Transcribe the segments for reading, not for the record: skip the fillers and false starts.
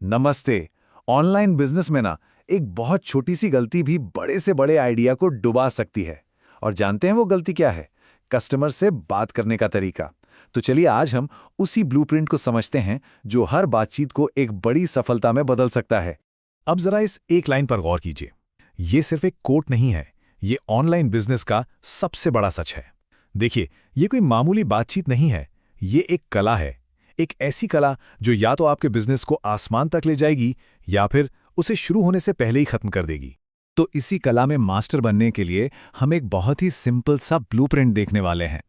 नमस्ते। Online business में ना एक बहुत छोटी सी गलती भी बड़े से बड़े आइडिया को डुबा सकती है। और जानते हैं वो गलती क्या है? कस्टमर से बात करने का तरीका। तो चलिए आज हम उसी ब्लूप्रिंट को समझते हैं जो हर बातचीत को एक बड़ी सफलता में बदल सकता है। अब जरा इस एक लाइन पर गौर कीजिए। ये सिर्फ एक कोट नहीं है, ये ऑनलाइन बिजनेस का सबसे बड़ा सच है। देखिए, ये कोई मामूली बातचीत नहीं है, ये एक कला है। एक ऐसी कला जो या तो आपके बिजनेस को आसमान तक ले जाएगी या फिर उसे शुरू होने से पहले ही खत्म कर देगी। तो इसी कला में मास्टर बनने के लिए हम एक बहुत ही सिंपल सा ब्लूप्रिंट देखने वाले हैं।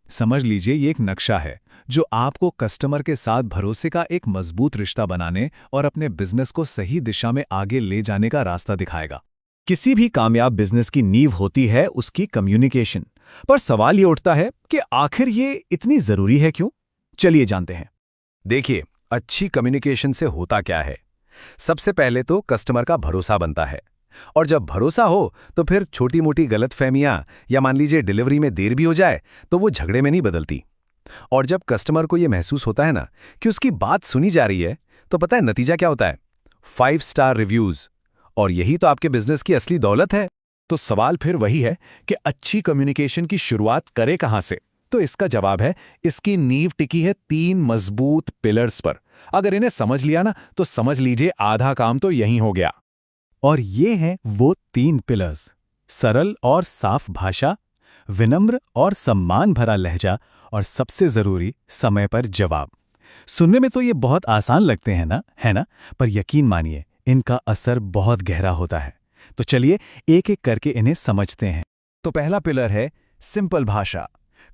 समझ लीजिए ये एक नक्शा है जो आपको कस्टमर के साथ भरोसे का एक मजबूत रिश्ता बनाने और अपने बिजनेस को सही दिशा में आगे ले जाने का रास्ता दिखाएगा। किसी भी कामयाब बिजनेस की नींव होती है उसकी कम्युनिकेशन। पर सवाल ये उठता है कि आखिर ये इतनी जरूरी है क्यों? चलिए जानते हैं। देखिए, अच्छी कम्युनिकेशन से होता क्या है। सबसे पहले तो कस्टमर का भरोसा बनता है, और जब भरोसा हो तो फिर छोटी मोटी गलतफहमियां या मान लीजिए डिलीवरी में देर भी हो जाए तो वो झगड़े में नहीं बदलती। और जब कस्टमर को ये महसूस होता है ना कि उसकी बात सुनी जा रही है, तो पता है नतीजा क्या होता है? 5 स्टार रिव्यूज। और यही तो आपके बिजनेस की असली दौलत है। तो सवाल फिर वही है कि अच्छी कम्युनिकेशन की शुरुआत करे कहां से? तो इसका जवाब है, इसकी नींव टिकी है 3 मजबूत पिलर्स पर। अगर इन्हें समझ लिया ना तो समझ लीजिए आधा काम तो यहीं हो गया। और ये हैं वो 3 पिलर्स: सरल और साफ भाषा, विनम्र और सम्मान भरा लहजा, और सबसे जरूरी समय पर जवाब। सुनने में तो ये बहुत आसान लगते हैं ना, है ना? पर यकीन मानिए इनका असर बहुत गहरा होता है। तो चलिए एक एक करके इन्हें समझते हैं। तो पहला पिलर है सिंपल भाषा।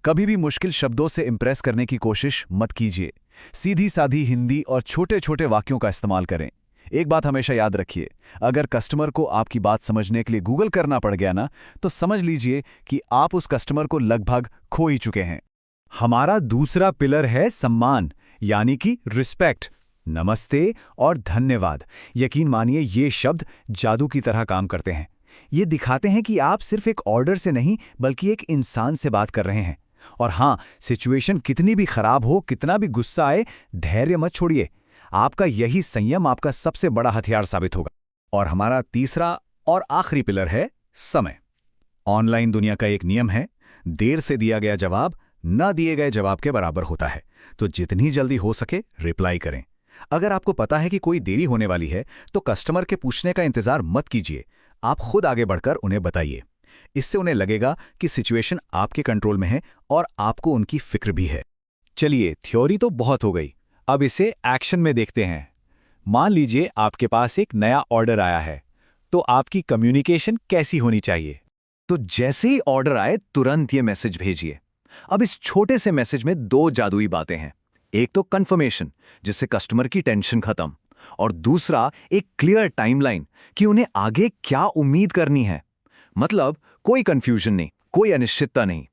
कभी भी मुश्किल शब्दों से इंप्रेस करने की कोशिश मत कीजिए। सीधी सादी हिंदी और छोटे छोटे वाक्यों का इस्तेमाल करें। एक बात हमेशा याद रखिए, अगर कस्टमर को आपकी बात समझने के लिए गूगल करना पड़ गया ना, तो समझ लीजिए कि आप उस कस्टमर को लगभग खो ही चुके हैं। हमारा दूसरा पिलर है सम्मान, यानी कि रिस्पेक्ट। नमस्ते और धन्यवाद, यकीन मानिए ये शब्द जादू की तरह काम करते हैं। ये दिखाते हैं कि आप सिर्फ एक ऑर्डर से नहीं बल्कि एक इंसान से बात कर रहे हैं। और हाँ, सिचुएशन कितनी भी खराब हो, कितना भी गुस्सा आए, धैर्य मत छोड़िए। आपका यही संयम आपका सबसे बड़ा हथियार साबित होगा। और हमारा तीसरा और आखिरी पिलर है समय। ऑनलाइन दुनिया का एक नियम है, देर से दिया गया जवाब ना दिए गए जवाब के बराबर होता है। तो जितनी जल्दी हो सके रिप्लाई करें। अगर आपको पता है कि कोई देरी होने वाली है तो कस्टमर के पूछने का इंतजार मत कीजिए, आप खुद आगे बढ़कर उन्हें बताइए। इससे उन्हें लगेगा कि सिचुएशन आपके कंट्रोल में है और आपको उनकी फिक्र भी है। चलिए, थ्योरी तो बहुत हो गई, अब इसे एक्शन में देखते हैं। मान लीजिए आपके पास एक नया ऑर्डर आया है, तो आपकी कम्युनिकेशन कैसी होनी चाहिए? तो जैसे ही ऑर्डर आए तुरंत ये मैसेज भेजिए। अब इस छोटे से मैसेज में 2 जादुई बातें हैं। एक तो कंफर्मेशन, जिससे कस्टमर की टेंशन खत्म, और दूसरा एक क्लियर टाइमलाइन कि उन्हें आगे क्या उम्मीद करनी है। मतलब कोई कंफ्यूजन नहीं, कोई अनिश्चितता नहीं।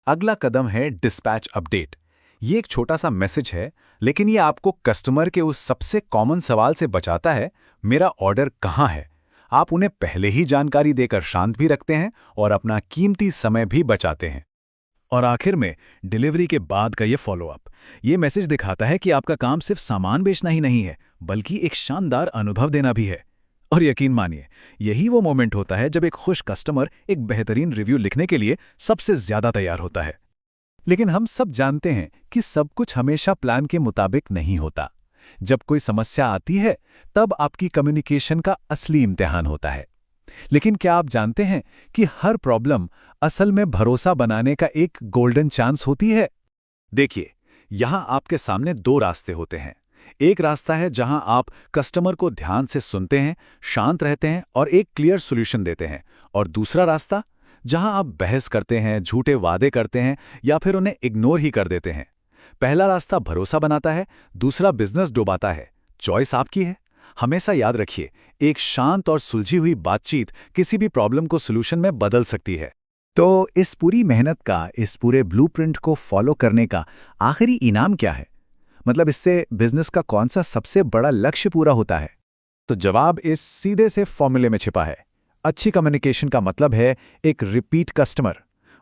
अगला कदम है डिस्पैच अपडेट। ये एक छोटा सा मैसेज है, लेकिन ये आपको कस्टमर के उस सबसे कॉमन सवाल से बचाता है, मेरा ऑर्डर कहाँ है? आप उन्हें पहले ही जानकारी देकर शांत भी रखते हैं और अपना कीमती समय भी बचाते हैं। और आखिर में डिलीवरी के बाद का ये फॉलोअप। ये मैसेज दिखाता है कि आपका काम सिर्फ सामान बेचना ही नहीं है, बल्कि एक शानदार अनुभव देना भी है। और यकीन मानिए, यही वो मोमेंट होता है जब एक खुश कस्टमर एक बेहतरीन रिव्यू लिखने के लिए सबसे ज्यादा तैयार होता है। लेकिन हम सब जानते हैं कि सब कुछ हमेशा प्लान के मुताबिक नहीं होता। जब कोई समस्या आती है, तब आपकी कम्युनिकेशन का असली इम्तिहान होता है। लेकिन क्या आप जानते हैं कि हर प्रॉब्लम असल में भरोसा बनाने का एक गोल्डन चांस होती है? देखिए, यहां आपके सामने 2 रास्ते होते हैं। एक रास्ता है जहां आप कस्टमर को ध्यान से सुनते हैं, शांत रहते हैं और एक क्लियर सॉल्यूशन देते हैं। और दूसरा रास्ता जहां आप बहस करते हैं, झूठे वादे करते हैं या फिर उन्हें इग्नोर ही कर देते हैं। पहला रास्ता भरोसा बनाता है, दूसरा बिजनेस डुबाता है। चॉइस आपकी है। हमेशा याद रखिए, एक शांत और सुलझी हुई बातचीत किसी भी प्रॉब्लम को सॉल्यूशन में बदल सकती है। तो इस पूरी मेहनत का, इस पूरे ब्लूप्रिंट को फॉलो करने का आखिरी इनाम क्या है? मतलब इससे बिजनेस का कौन सा सबसे बड़ा लक्ष्य पूरा होता है? तो जवाब इस सीधे से फॉर्मूले में छिपा है। अच्छी कम्युनिकेशन का मतलब है एक रिपीट कस्टमर।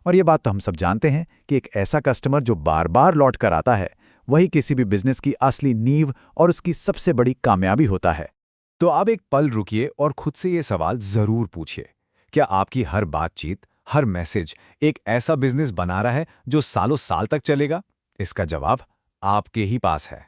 और ये बात तो हम सब जानते हैं कि एक ऐसा कस्टमर जो बार बार लौट कर आता है, वही किसी भी बिजनेस की असली नींव और उसकी सबसे बड़ी कामयाबी होता है। तो आप एक पल रुकिए और खुद से ये सवाल जरूर पूछिए, क्या आपकी हर बातचीत, हर मैसेज एक ऐसा बिजनेस बना रहा है जो सालों साल तक चलेगा? इसका जवाब आपके ही पास है।